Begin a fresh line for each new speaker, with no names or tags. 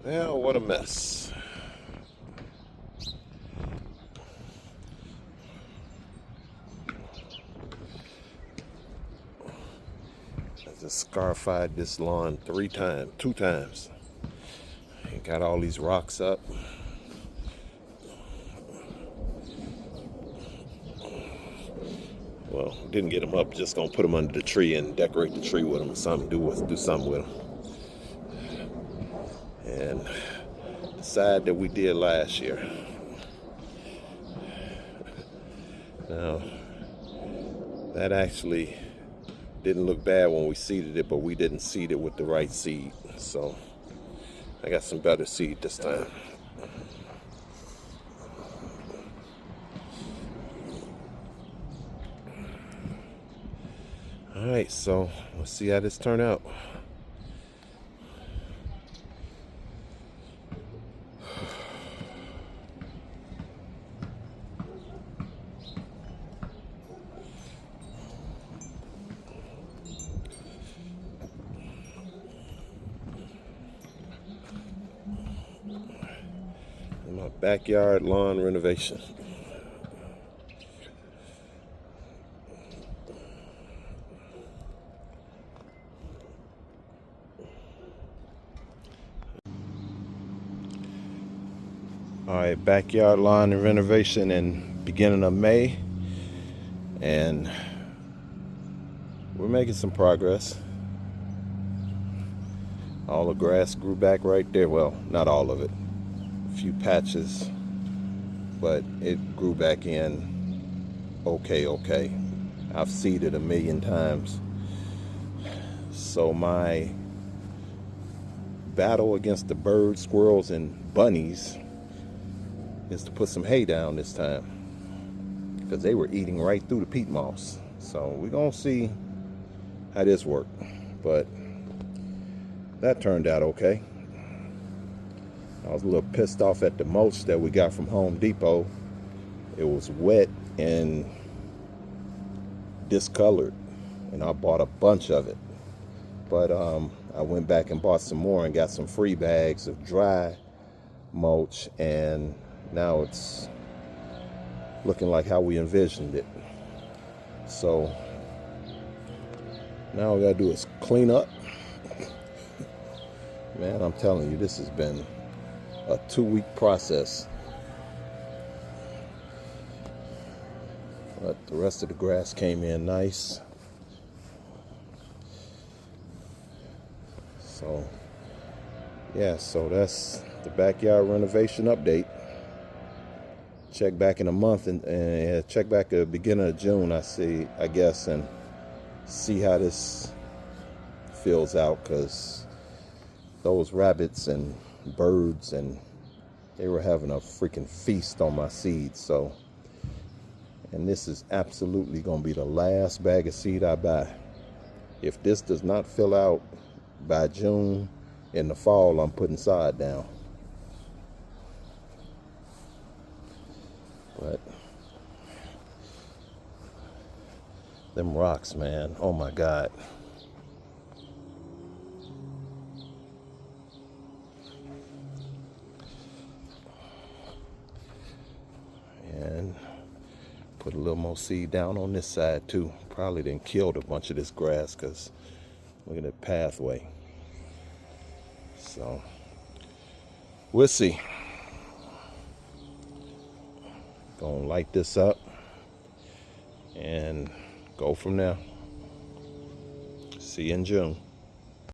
Well, what a mess. I just scarified this lawn two times. And got all these rocks up. Well, didn't get them up, just gonna put them under the tree and decorate the tree with them, do something with them. And the side that we did last year. Now, that actually didn't look bad when we seeded it, but we didn't seed it with the right seed. So I got some better seed this time. All right, so let's see how this turned out. My backyard lawn renovation. All right, backyard lawn and renovation in beginning of May, and we're making some progress. All the grass grew back right there. Well, not all of it, a few patches, but it grew back in okay. I've seeded 1,000,000 times. So my battle against the birds, squirrels, and bunnies is to put some hay down this time, because they were eating right through the peat moss. So we're gonna see how this works, but that turned out okay. I was a little pissed off at the mulch that we got from Home Depot. It was wet and discolored, and I bought a bunch of it. But I went back and bought some more and got some free bags of dry mulch, and now it's looking like how we envisioned it. So now all we gotta do is clean up. Man, I'm telling you, this has been a 2-week process. But the rest of the grass came in nice. So yeah, so that's the backyard renovation update. Check back in a month and check back at the beginning of June, I guess, and see how this fills out, because those rabbits and birds, and they were having a freaking feast on my seeds. So, and this is absolutely going to be the last bag of seed I buy. If this does not fill out by June, in the fall, I'm putting sod down. But them rocks, man, oh my God. And put a little more seed down on this side too. Probably done killed a bunch of this grass, because look at that pathway. So we'll see. Gonna light this up and go from there. See you in June.